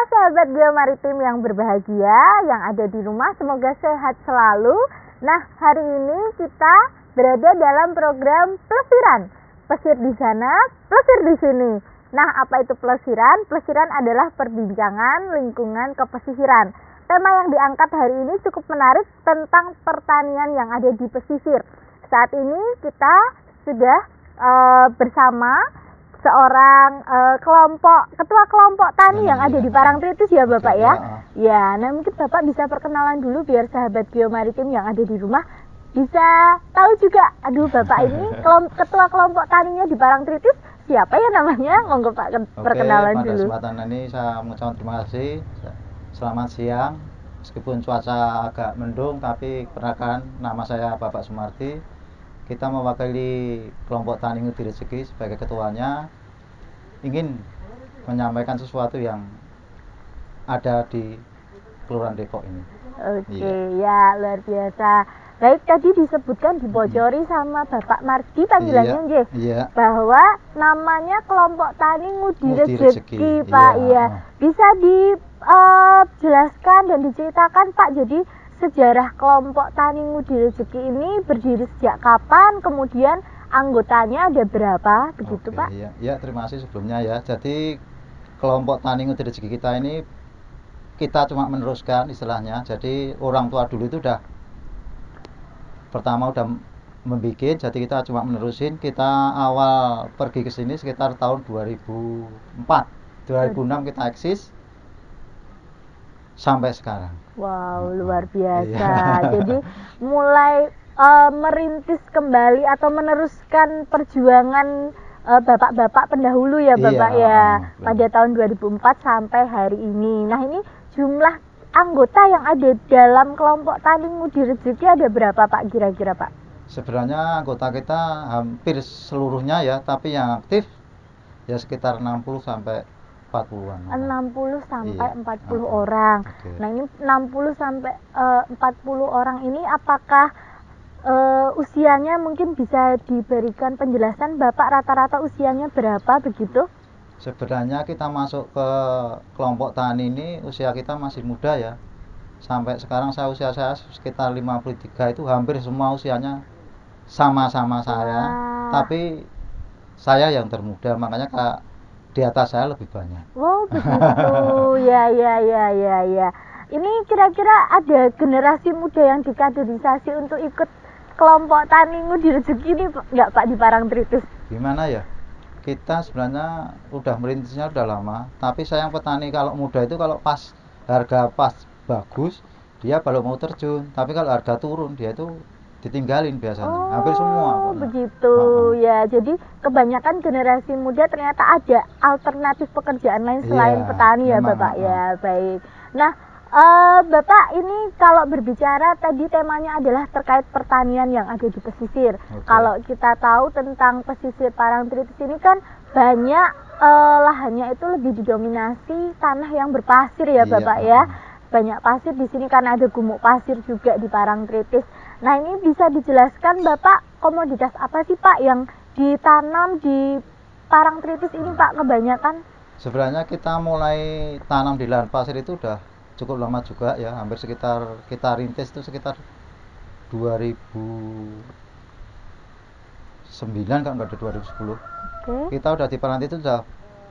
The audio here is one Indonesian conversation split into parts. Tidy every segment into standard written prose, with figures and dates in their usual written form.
sahabat Geomaritim yang berbahagia, yang ada di rumah, semoga sehat selalu. Nah, hari ini kita berada dalam program pelesiran. Pesir di sana, plesir di sini. Nah, apa itu pelesiran? Pelesiran adalah perbincangan lingkungan kepesisiran. Tema yang diangkat hari ini cukup menarik tentang pertanian yang ada di pesisir. Saat ini kita sudah bersama seorang ketua kelompok tani yang ada di Parangtritis ya Bapak ya. Ya, nah mungkin Bapak bisa perkenalan dulu biar sahabat Geomaritim yang ada di rumah bisa tahu juga. Aduh, Bapak ini ketua kelompok taninya di Parangtritis siapa ya namanya? Monggo Pak perkenalan dulu. Pada kesempatan ini saya mengucapkan terima kasih. Selamat siang. Meskipun cuaca agak mendung, tapi perkenalkan nama saya Bapak Sumardi. Kita mewakili kelompok tani Ngudi Rezeki sebagai ketuanya, ingin menyampaikan sesuatu yang ada di Kelurahan Depok ini. Oke, ya luar biasa. Baik, tadi disebutkan dibocori sama Bapak Mardi panggilannya nggih, bahwa namanya kelompok tani Ngudi Rezeki, Pak. Iya. Bisa dijelaskan dan diceritakan Pak, jadi sejarah kelompok tani Ngudi Rezeki ini berdiri sejak kapan, kemudian anggotanya ada berapa, begitu Pak? Ya, terima kasih sebelumnya ya. Jadi kelompok tani Ngudi Rezeki kita ini kita cuma meneruskan istilahnya. Jadi orang tua dulu itu pertama udah membuat, jadi kita cuma menerusin. Kita awal pergi ke sini sekitar tahun 2004, 2006 kita eksis sampai sekarang. Wow, luar biasa. Jadi mulai merintis kembali atau meneruskan perjuangan bapak-bapak pendahulu ya Bapak pada tahun 2004 sampai hari ini. Nah, ini jumlah anggota yang ada dalam kelompok tani Ngudi Rezeki ada berapa Pak kira-kira Pak? Sebenarnya anggota kita hampir seluruhnya ya, tapi yang aktif ya sekitar 60 sampai 40-an. 60 sampai 40 orang. Nah, ini 60 sampai 40 orang ini apakah usianya mungkin bisa diberikan penjelasan Bapak rata-rata usianya berapa begitu? Sebenarnya kita masuk ke kelompok tani ini usia kita masih muda ya. Sampai sekarang usia saya sekitar 53, itu hampir semua usianya sama-sama saya. Tapi saya yang termuda, makanya di atas saya lebih banyak. Wow, begitu. Ya. Ini kira-kira ada generasi muda yang dikaderisasi untuk ikut kelompok tani Ngudi Rezeki ini nggak Pak di Parangtritis? Gimana ya? Kita sebenarnya udah merintisnya udah lama, tapi sayang petani kalau muda itu kalau pas harga pas bagus dia baru mau terjun, tapi kalau harga turun dia itu ditinggalin biasanya. Hampir semua. Begitu ya. Jadi kebanyakan generasi muda ternyata ada alternatif pekerjaan lain selain petani ya Bapak ya. Baik. Nah, Bapak ini kalau berbicara tadi temanya adalah terkait pertanian yang ada di pesisir. Kalau kita tahu tentang pesisir Parangtritis ini kan banyak lahannya itu lebih didominasi tanah yang berpasir ya Bapak ya. Banyak pasir di sini karena ada gumuk pasir juga di Parangtritis. Nah, ini bisa dijelaskan Bapak komoditas apa sih Pak yang ditanam di Parangtritis ini Pak kebanyakan? Sebenarnya kita mulai tanam di lahan pasir itu udah cukup lama juga ya, hampir sekitar kita rintis itu sekitar 2009 kan, nggak ada 2010. Kita udah di Parangtritis itu udah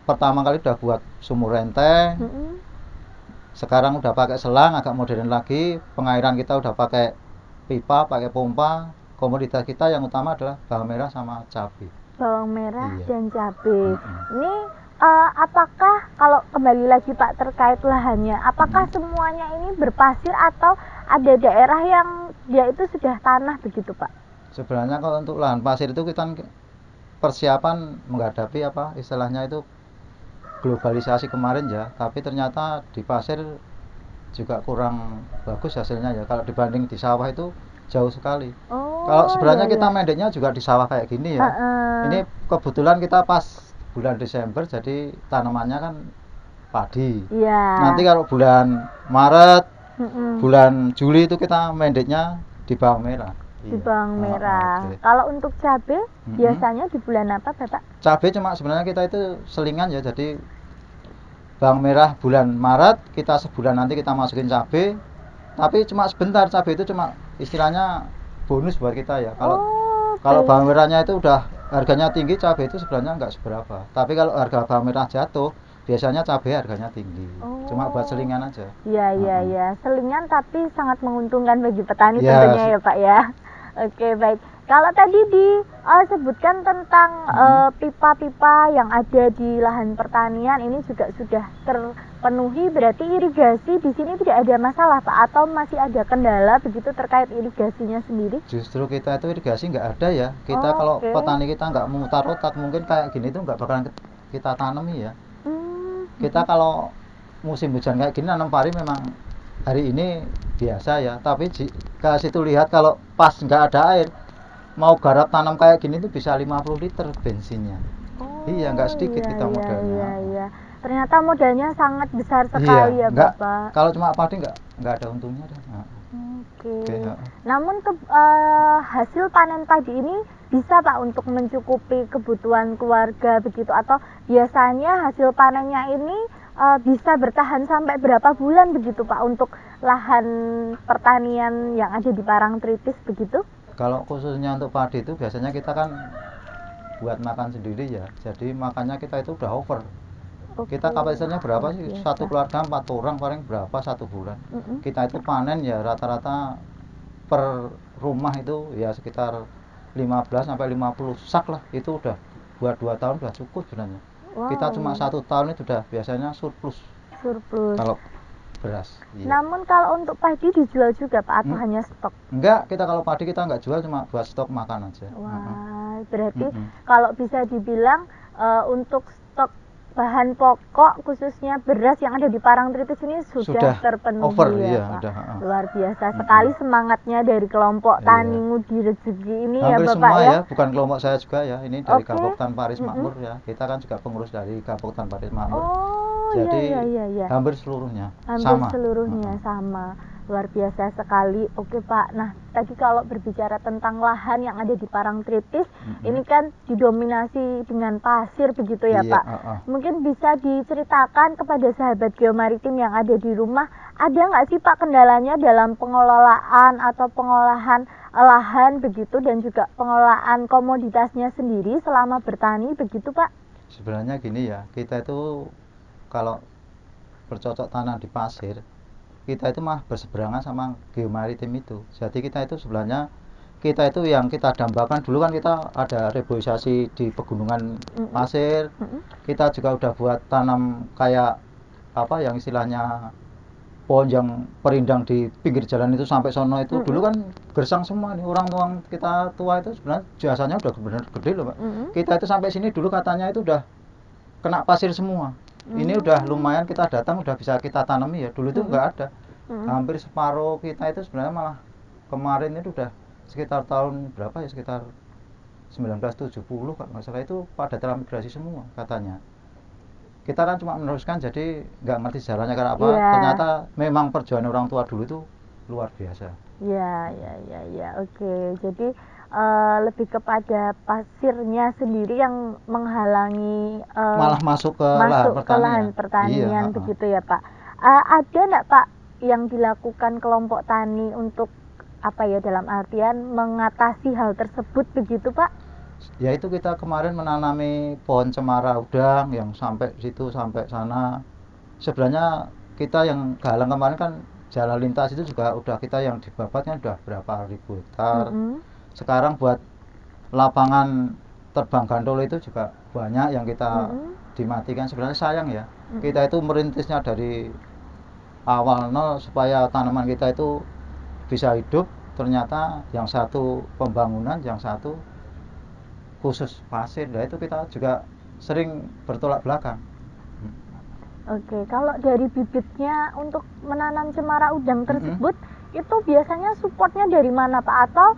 pertama kali udah buat sumur renteng. Sekarang udah pakai selang, agak modern lagi. Pengairan kita udah pakai pipa, pakai pompa. Komoditas kita yang utama adalah bawang merah sama cabai. Bawang merah dan cabai. Ini apakah kalau kembali lagi Pak terkait lahannya, apakah semuanya ini berpasir atau ada daerah yang dia itu sudah tanah begitu Pak? Sebenarnya kalau untuk lahan pasir itu kita persiapan menghadapi istilahnya itu globalisasi kemarin ya, tapi ternyata di pasir juga kurang bagus hasilnya ya. Kalau dibanding di sawah itu jauh sekali. Kalau sebenarnya kita mendeknya juga di sawah kayak gini ya. Ini kebetulan kita pas bulan Desember, jadi tanamannya kan padi. Nanti kalau bulan Maret, bulan Juli itu kita mendeknya di bawang merah. Di bawang merah. Kalau untuk cabai biasanya di bulan apa Bapak? Cabai cuma sebenarnya kita itu selingan ya, jadi bawang merah bulan Maret, kita sebulan nanti kita masukin cabai, tapi cuma sebentar. Cabai itu cuma istilahnya bonus buat kita ya. Kalau bawang merahnya itu udah harganya tinggi, cabai itu sebenarnya nggak seberapa. Tapi kalau harga bawang merah jatuh, biasanya cabai harganya tinggi. Cuma buat selingan aja. Iya, selingan tapi sangat menguntungkan bagi petani Ya, tentunya ya Pak ya. Oke, baik. Kalau tadi disebutkan tentang pipa-pipa yang ada di lahan pertanian ini juga sudah terpenuhi, berarti irigasi di sini tidak ada masalah Pak, atau masih ada kendala begitu terkait irigasinya sendiri? Justru kita itu irigasi nggak ada ya. Kita kalau petani kita nggak memutar otak, mungkin kayak gini tuh nggak bakalan kita tanami ya. Kita kalau musim hujan kayak gini nanam pari memang hari ini biasa ya, tapi ke situ lihat kalau pas nggak ada air, mau garap tanam kayak gini tuh bisa 50 liter bensinnya. Iya, nggak sedikit kita modalnya. Iya. Ternyata modalnya sangat besar sekali ya Bapak. Kalau cuma padi nggak ada untungnya deh. Oke. Namun hasil panen padi ini bisa Pak untuk mencukupi kebutuhan keluarga begitu, atau biasanya hasil panennya ini bisa bertahan sampai berapa bulan begitu Pak untuk lahan pertanian yang ada di Parangtritis begitu? Kalau khususnya untuk padi itu biasanya kita kan buat makan sendiri ya, jadi makannya kita itu udah over. Kita kapasitasnya berapa sih? Satu keluarga 4 orang paling berapa satu bulan. Kita itu panen ya rata-rata per rumah itu ya sekitar 15 sampai 50 sak lah, itu udah buat 2 tahun udah cukup sebenarnya. Kita cuma 1 tahun itu udah biasanya surplus. Kalau beras. Iya. Namun kalau untuk padi dijual juga Pak, atau hanya stok? Enggak, kita kalau padi kita enggak jual, cuma buat stok makan aja. Wah, berarti kalau bisa dibilang untuk stok bahan pokok khususnya beras yang ada di Parangtritis ini sudah terpenuhi over, ya iya, Pak. Udah, luar biasa sekali semangatnya dari kelompok Tani Ngudi Rezeki ini. Hampir ya Bapak semua ya. Bukan kelompok saya juga ya, ini dari Gapoktan Paris Makmur ya. Kita kan juga pengurus dari Gapoktan Paris Makmur. Jadi hampir seluruhnya sama. Luar biasa sekali. Oke Pak, nah tadi kalau berbicara tentang lahan yang ada di Parangtritis, ini kan didominasi dengan pasir begitu ya Pak. Mungkin bisa diceritakan kepada sahabat geomaritim yang ada di rumah, ada nggak sih Pak kendalanya dalam pengelolaan atau pengolahan lahan begitu, dan juga pengelolaan komoditasnya sendiri selama bertani begitu Pak? Sebenarnya gini ya, kita itu kalau bercocok tanam di pasir, kita itu mah berseberangan sama geomaritim itu. Jadi kita itu sebenarnya yang kita dambakan dulu kan, kita ada reboisasi di pegunungan pasir. Kita juga udah buat tanam kayak apa yang istilahnya pohon yang perindang di pinggir jalan itu sampai sono itu. Dulu kan gersang semua nih, orang kita tua itu sebenarnya jasanya udah benar gede loh Pak. Kita itu sampai sini dulu katanya itu udah kena pasir semua. Ini udah lumayan, kita datang udah bisa kita tanami ya. Dulu itu nggak ada. Hampir separuh kita itu sebenarnya malah kemarin itu udah sekitar tahun berapa ya, sekitar 1970 kalau nggak salah itu pada transmigrasi semua katanya. Kita kan cuma meneruskan, jadi nggak ngerti sejarahnya karena apa. Ternyata memang perjuangan orang tua dulu itu luar biasa. Ya. Oke. Jadi lebih kepada pasirnya sendiri yang menghalangi malah masuk ke lahan pertanian begitu ya Pak. Ada nggak Pak yang dilakukan kelompok tani untuk apa ya, dalam artian mengatasi hal tersebut begitu Pak? Ya itu kita kemarin menanami pohon cemara udang yang sampai situ sampai sana. Sebenarnya kita yang galang kemarin kan jalan lintas itu juga udah kita yang dibabatnya udah berapa ribu hektar. Sekarang buat lapangan terbang gandol itu juga banyak yang kita dimatikan. Sebenarnya sayang ya, kita itu merintisnya dari awal nol supaya tanaman kita itu bisa hidup. Ternyata yang satu pembangunan, yang satu khusus pasir. Nah itu kita juga sering bertolak belakang. Oke, kalau dari bibitnya untuk menanam cemara udang tersebut, itu biasanya supportnya dari mana Pak? Atau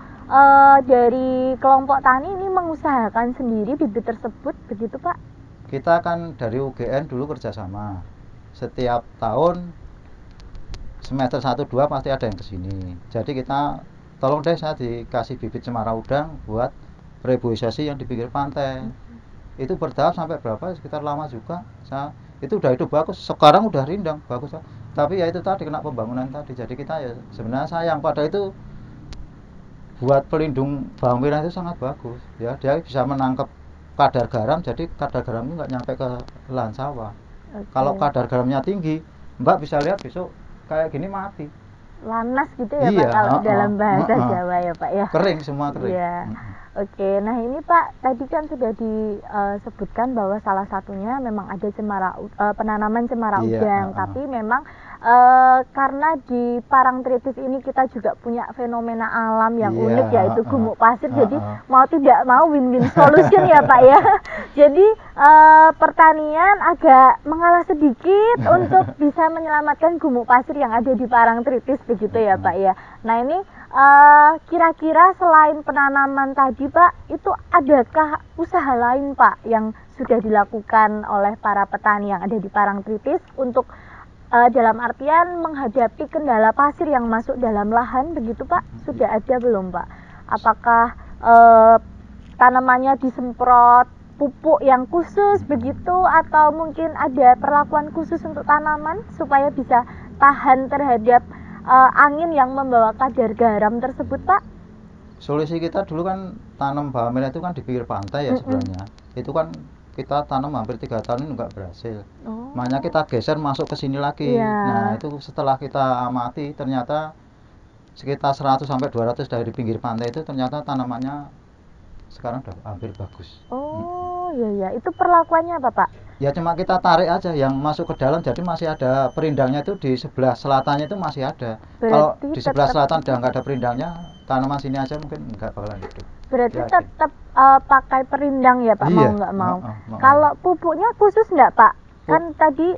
dari kelompok tani ini mengusahakan sendiri bibit tersebut begitu Pak? Kita kan dari UGN dulu kerjasama. Setiap tahun semester 1-2 pasti ada yang kesini. Jadi kita tolong deh, saya dikasih bibit cemara udang buat reboisasi yang di pinggir pantai. Itu bertahap sampai berapa? Sekitar lama juga. itu bagus, sekarang udah rindang bagus, tapi ya itu tadi kena pembangunan tadi, jadi kita ya sebenarnya sayang, padahal itu buat pelindung bawang merah itu sangat bagus ya, dia bisa menangkap kadar garam, jadi kadar garamnya nggak nyampe ke lahan sawah. Kalau kadar garamnya tinggi, Mbak bisa lihat besok kayak gini mati. Lanas gitu ya Iya, Pak kalau dalam bahasa Jawa ya Pak ya. Kering semua kering. Iya. Oke, nah ini Pak tadi kan sudah disebutkan bahwa salah satunya memang ada penanaman cemara udang, tapi memang karena di Parangtritis ini kita juga punya fenomena alam yang unik yaitu gumuk pasir, jadi mau tidak mau win-win solution ya Pak ya. Jadi pertanian agak mengalah sedikit untuk bisa menyelamatkan gumuk pasir yang ada di Parangtritis begitu ya Pak ya. Nah ini kira-kira selain penanaman tadi Pak, itu adakah usaha lain Pak yang sudah dilakukan oleh para petani yang ada di Parangtritis untuk dalam artian menghadapi kendala pasir yang masuk dalam lahan begitu Pak? Sudah ada belum Pak? Apakah tanamannya disemprot pupuk yang khusus begitu, atau mungkin ada perlakuan khusus untuk tanaman supaya bisa tahan terhadap angin yang membawa kadar garam tersebut Pak? Solusi kita dulu kan tanam bawang merah itu kan di pinggir pantai ya sebenarnya. Itu kan kita tanam hampir 3 tahun ini nggak berhasil. Makanya kita geser masuk ke sini lagi. Nah itu setelah kita amati ternyata sekitar 100 sampai 200 dari pinggir pantai itu ternyata tanamannya sekarang udah hampir bagus. Iya, itu perlakuannya apa Pak? Ya cuma kita tarik aja yang masuk ke dalam, jadi masih ada perindangnya, itu di sebelah selatannya itu masih ada. Kalau di sebelah selatan udah nggak ada perindangnya, tanaman sini aja mungkin nggak bakalan hidup. Berarti ya, tetap pakai perindang ya Pak, iya, mau nggak mau. Kalau pupuknya khusus nggak Pak? Kan tadi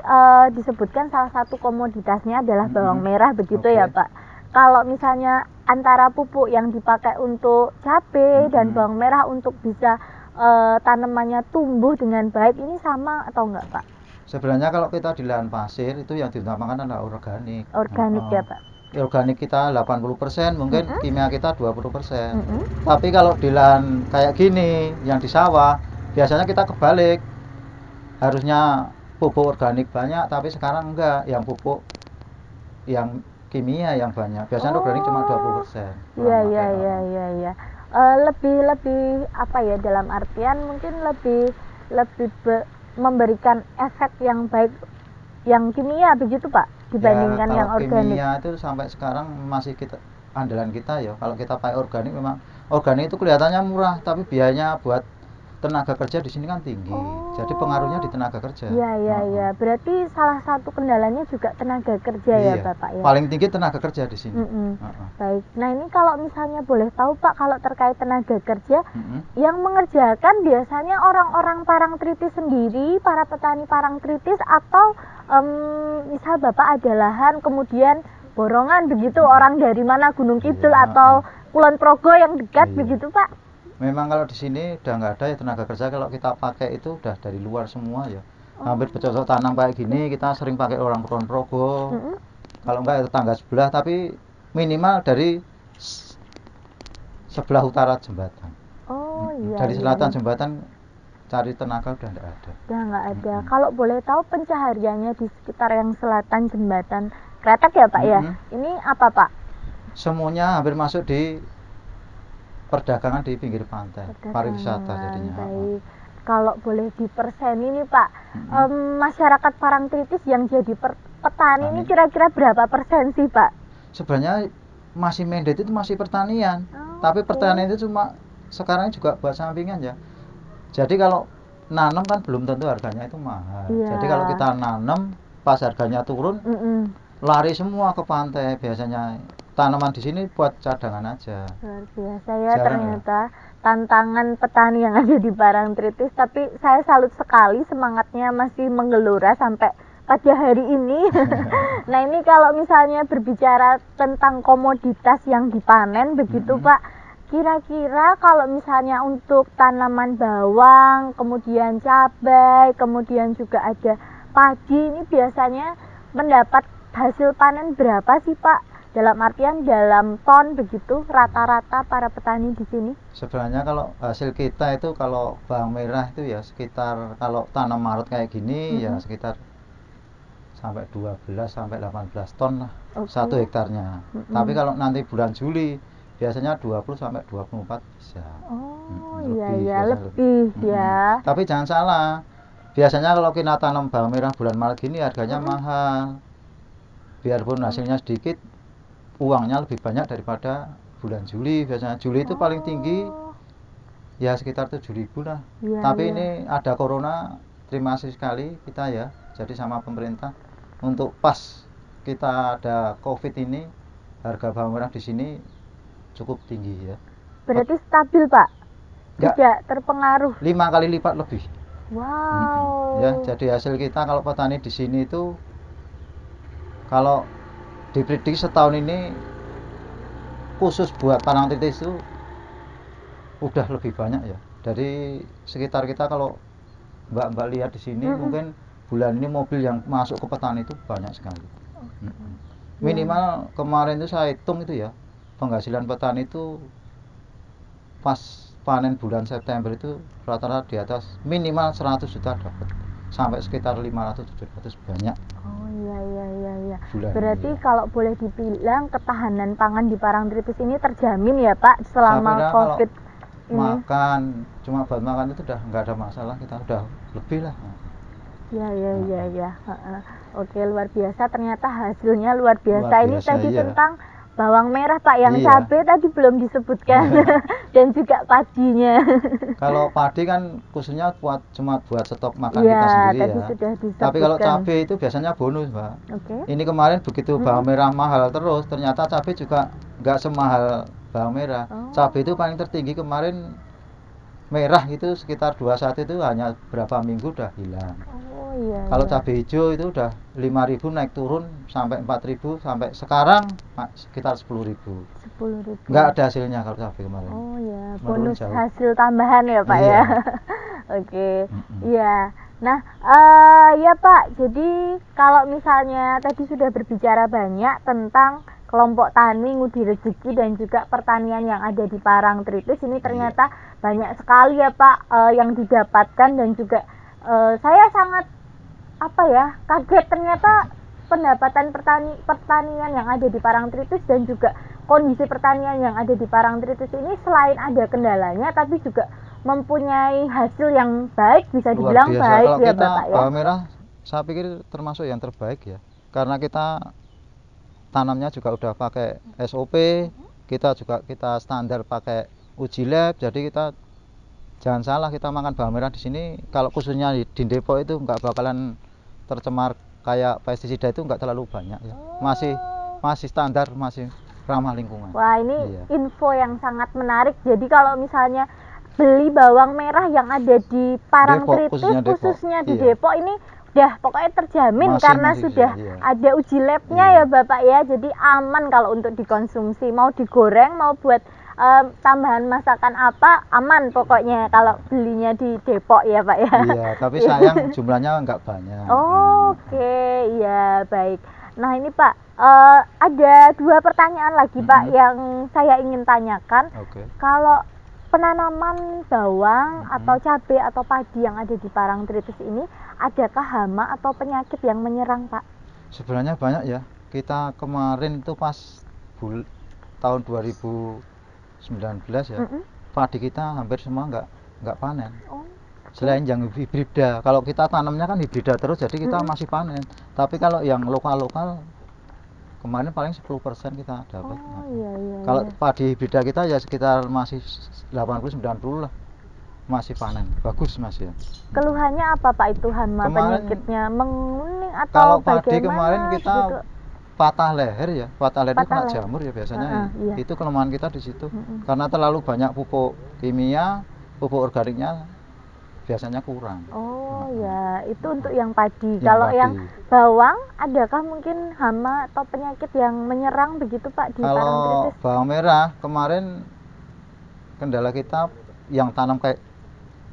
disebutkan salah satu komoditasnya adalah bawang merah begitu ya Pak. Kalau misalnya antara pupuk yang dipakai untuk cabai dan bawang merah untuk bisa tanamannya tumbuh dengan baik, ini sama atau enggak Pak? Sebenarnya kalau kita di lahan pasir itu yang diutamakan adalah organik. Organik ya Pak? Organik kita 80%, mungkin kimia kita 20%. Tapi kalau di lahan kayak gini yang di sawah, biasanya kita kebalik. Harusnya pupuk organik banyak, tapi sekarang enggak, yang pupuk yang kimia yang banyak. Biasanya organik cuma 20%. Iya. Lebih apa ya, dalam artian mungkin lebih memberikan efek yang baik yang kimia begitu Pak dibandingkan yang organik. Kimia itu sampai sekarang masih andalan kita ya. Kalau kita pakai organik, memang organik itu kelihatannya murah, tapi biayanya buat tenaga kerja di sini kan tinggi. Jadi pengaruhnya di tenaga kerja. Iya. Berarti salah satu kendalanya juga tenaga kerja ya Bapak ya. Paling tinggi tenaga kerja di sini. Baik. Nah ini kalau misalnya boleh tahu Pak, kalau terkait tenaga kerja yang mengerjakan biasanya orang-orang Parangtritis sendiri, para petani Parangtritis, atau misal Bapak ada lahan kemudian borongan begitu orang dari mana, Gunung Kidul atau Kulon Progo yang dekat begitu Pak? Memang kalau di sini udah nggak ada ya tenaga kerja. Kalau kita pakai itu udah dari luar semua ya. Hampir bercocok tanam kayak gini kita sering pakai orang Kulon Progo. Kalau enggak ya tetangga sebelah, tapi minimal dari sebelah utara jembatan. Dari selatan jembatan cari tenaga udah nggak ada. Udah nggak ada. Kalau boleh tahu pencahariannya di sekitar yang selatan jembatan Kretek ya Pak ya? Ini apa Pak? Semuanya hampir masuk di perdagangan di pinggir pantai, pariwisata jadinya. Baik. Kalau boleh diperseni nih Pak, masyarakat Parangtritis yang jadi petani ini kira-kira berapa persen sih Pak? Sebenarnya masih mandat itu masih pertanian, tapi pertanian itu cuma sekarang juga buat sampingan ya. Jadi kalau nanam kan belum tentu harganya itu mahal. Jadi kalau kita nanam pas harganya turun, lari semua ke pantai biasanya. Tanaman di sini buat cadangan aja. Luar biasa ya ternyata tantangan petani yang ada di Parangtritis, tapi saya salut sekali semangatnya masih menggelora sampai pada hari ini. Nah ini kalau misalnya berbicara tentang komoditas yang dipanen begitu Pak, kira-kira kalau misalnya untuk tanaman bawang, kemudian cabai, kemudian juga ada padi, ini biasanya mendapat hasil panen berapa sih Pak Dalam artian dalam ton begitu rata-rata para petani di sini? Sebenarnya kalau hasil kita itu kalau bawang merah itu ya sekitar kalau tanam Maret kayak gini ya sekitar sampai 12 sampai 18 ton lah satu hektarnya. Tapi kalau nanti bulan Juli biasanya 20 sampai 24 bisa. Oh lebih ya. Tapi jangan salah. Biasanya kalau kita tanam bawang merah bulan Maret gini harganya mahal. Biarpun hasilnya sedikit, uangnya lebih banyak daripada bulan Juli. Biasanya Juli itu paling tinggi ya sekitar 7.000 lah. Tapi ini ada corona, terima kasih sekali kita ya. Jadi sama pemerintah untuk pas kita ada COVID ini harga bawang merah di sini cukup tinggi ya. Berarti stabil Pak? Tidak terpengaruh? 5 kali lipat lebih. Wow. Ya, jadi hasil kita kalau petani di sini itu kalau diprediksi setahun ini khusus buat parangtritis itu udah lebih banyak ya. Dari sekitar kita kalau Mbak lihat di sini mungkin bulan ini mobil yang masuk ke petani itu banyak sekali. Minimal kemarin itu saya hitung itu ya, penghasilan petani itu pas panen bulan September itu rata-rata di atas minimal 100 juta dapat. Sampai sekitar 500-700 banyak. Oh iya. Bulan berarti ini, ya. Kalau boleh dibilang ketahanan pangan di Parangtritis ini terjamin ya Pak selama COVID ini? Makan, cuma buat makan itu udah nggak ada masalah, kita udah lebih lah. Iya. Oke, luar biasa, ternyata hasilnya luar biasa. Ini tadi iya. tentang bawang merah Pak, yang cabai tadi belum disebutkan. Dan juga padinya. Kalau padi kan khususnya cuma buat stok makan kita sendiri tadi ya. Sudah disebutkan. Tapi kalau cabai itu biasanya bonus Mbak. Okay. Ini kemarin begitu bawang merah mahal terus, ternyata cabai juga nggak semahal bawang merah. Cabai itu paling tertinggi kemarin merah itu sekitar 21 itu hanya berapa minggu udah hilang. Kalau cabai hijau itu udah 5.000 naik turun sampai 4.000 sampai sekarang sekitar 10.000. Nggak ada hasilnya kalau cabai kemarin. Bonus hasil tambahan ya Pak ya. Oke. Iya. Nah, ya Pak, jadi kalau misalnya tadi sudah berbicara banyak tentang kelompok tani Ngudi Rezeki dan juga pertanian yang ada di Parangtritis ini ternyata banyak sekali ya Pak yang didapatkan, dan juga saya sangat kaget ternyata pendapatan pertanian yang ada di Parangtritis dan juga kondisi pertanian yang ada di Parangtritis ini selain ada kendalanya tapi juga mempunyai hasil yang baik, bisa dibilang baik ya Bapak ya. Bawang merah saya pikir termasuk yang terbaik ya, karena kita tanamnya juga udah pakai SOP, kita standar pakai uji lab, jadi kita jangan salah, kita makan bawang merah di sini kalau khususnya di Depok itu nggak bakalan tercemar kayak pestisida, itu nggak terlalu banyak ya. Masih standar, masih ramah lingkungan. Wah, ini info yang sangat menarik. Jadi kalau misalnya beli bawang merah yang ada di Parangtritis khususnya di Depok ini udah pokoknya terjamin karena sudah ada uji labnya ya Bapak ya. Jadi aman kalau untuk dikonsumsi, mau digoreng mau buat tambahan masakan apa aman pokoknya kalau belinya di Depok ya Pak ya. Iya, tapi sayang jumlahnya nggak banyak. Oke, iya baik. Nah ini Pak, ada 2 pertanyaan lagi Pak yang saya ingin tanyakan. Kalau penanaman bawang atau cabai atau padi yang ada di Parangtritis ini, adakah hama atau penyakit yang menyerang Pak? Sebenarnya banyak ya. Kita kemarin itu pas tahun 2019 ya, padi kita hampir semua nggak panen. Selain yang hibrida, kalau kita tanamnya kan hibrida terus, jadi kita masih panen. Tapi kalau yang lokal kemarin paling 10% kita dapat. Kalau padi hibrida kita ya sekitar masih 80-90 lah, masih panen, bagus Mas ya. Keluhannya apa Pak itu hama penyakitnya, menguning atau kalau bagaimana? Kalau padi kemarin kita gitu? patah leher ya, patah leher itu kena jamur ya biasanya. Itu kelemahan kita di situ. Karena terlalu banyak pupuk kimia, pupuk organiknya biasanya kurang. Ya, itu untuk yang padi. Kalau yang bawang, adakah mungkin hama atau penyakit yang menyerang begitu Pak di Parangtritis? Kalau bawang merah kemarin kendala kita yang tanam kayak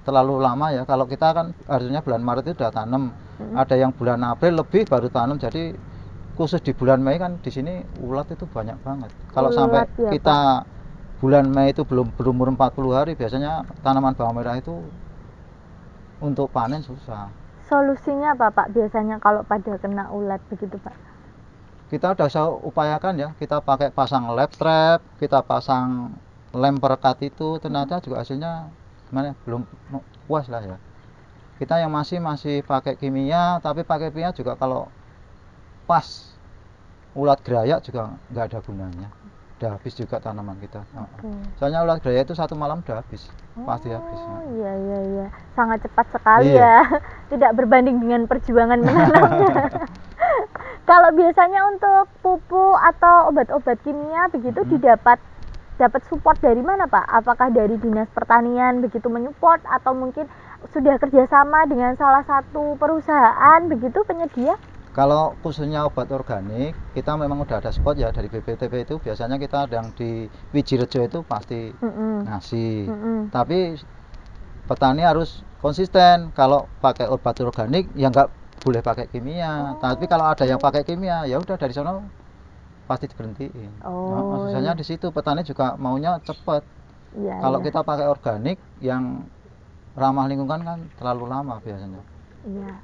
terlalu lama ya. Kalau kita kan harusnya bulan Maret itu udah tanam, ada yang bulan April lebih baru tanam, jadi khusus di bulan Mei kan di sini ulat itu banyak banget. Kalau Ulat, sampai ya, kita bulan Mei itu belum berumur 40 hari, biasanya tanaman bawang merah itu untuk panen susah. Solusinya apa Pak biasanya kalau pada kena ulat begitu Pak? Kita udah saya upayakan ya, kita pakai pasang lap trap, kita pasang lem perekat itu, ternyata juga hasilnya gimana ya, belum puas lah ya. Kita yang masih pakai kimia, tapi pakai kimia juga kalau pas ulat gerayak juga nggak ada gunanya, udah habis juga tanaman kita. Soalnya ulat gerayak itu 1 malam udah habis, pasti habis. Oh iya, sangat cepat sekali Iya. ya, tidak berbanding dengan perjuangan menanamnya. Kalau biasanya untuk pupuk atau obat-obat kimia begitu dapat support dari mana Pak? Apakah dari Dinas Pertanian begitu menyupport atau mungkin sudah kerjasama dengan salah satu perusahaan begitu penyedia? Kalau khususnya obat organik, kita memang udah ada support ya dari BPTP itu. Biasanya kita yang di Wijirejo itu pasti ngasih. Tapi petani harus konsisten. Kalau pakai obat organik ya nggak boleh pakai kimia. Tapi kalau ada yang pakai kimia, ya udah dari sana pasti diberhentiin. Maksudnya di situ petani juga maunya cepat. Kalau kita pakai organik yang ramah lingkungan kan terlalu lama biasanya. Iya,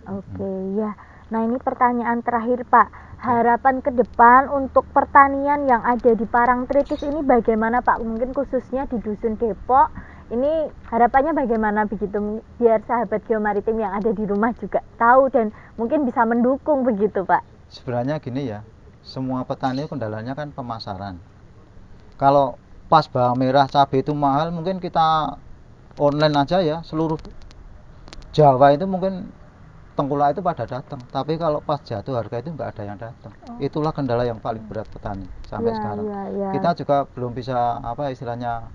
ya. Nah ini pertanyaan terakhir Pak, harapan ke depan untuk pertanian yang ada di Parangtritis ini bagaimana Pak? Mungkin khususnya di Dusun Depok, ini harapannya bagaimana begitu, biar sahabat Geomaritim yang ada di rumah juga tahu dan mungkin bisa mendukung begitu Pak. Sebenarnya gini ya, semua petani kendalanya kan pemasaran. Kalau pas bawang merah, cabai itu mahal, mungkin kita online aja ya, seluruh Jawa itu mungkin tengkulak itu pada datang, tapi kalau pas jatuh harga itu nggak ada yang datang. Itulah kendala yang paling berat petani sampai sekarang. Kita juga belum bisa apa istilahnya,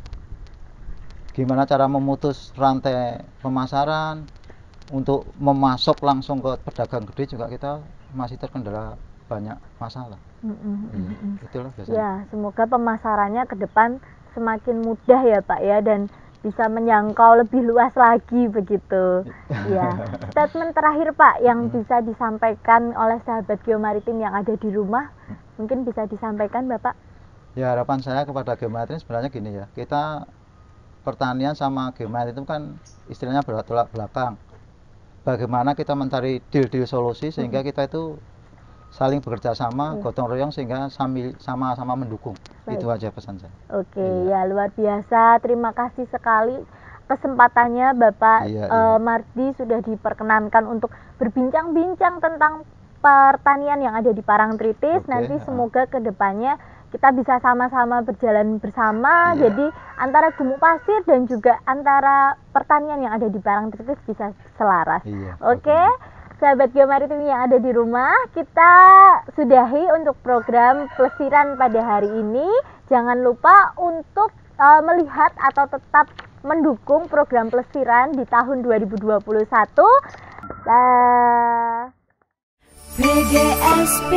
gimana cara memutus rantai pemasaran untuk memasok langsung ke pedagang gede juga kita masih terkendala banyak masalah. Itulah biasanya. Ya, semoga pemasarannya ke depan semakin mudah ya Pak ya, dan bisa menjangkau lebih luas lagi begitu. Ya. Statement terakhir Pak yang bisa disampaikan oleh sahabat Geomaritim yang ada di rumah, mungkin bisa disampaikan Bapak. Ya, harapan saya kepada Geomaritim sebenarnya gini ya. Kita pertanian sama Geomaritim kan istilahnya bertolak belakang. Bagaimana kita mencari deal-deal solusi sehingga kita itu saling bekerja sama, gotong royong sehingga sama-sama mendukung. Baik. Itu aja pesan saya. Ya luar biasa. Terima kasih sekali kesempatannya Bapak Mardi sudah diperkenankan untuk berbincang-bincang tentang pertanian yang ada di Parangtritis. Nanti semoga kedepannya kita bisa sama-sama berjalan bersama. Jadi antara Gumuk Pasir dan juga antara pertanian yang ada di Parangtritis bisa selaras. Sahabat Geomaritim yang ada di rumah, kita sudahi untuk program Plesiran pada hari ini. Jangan lupa untuk melihat atau tetap mendukung program Plesiran di tahun 2021. PGSP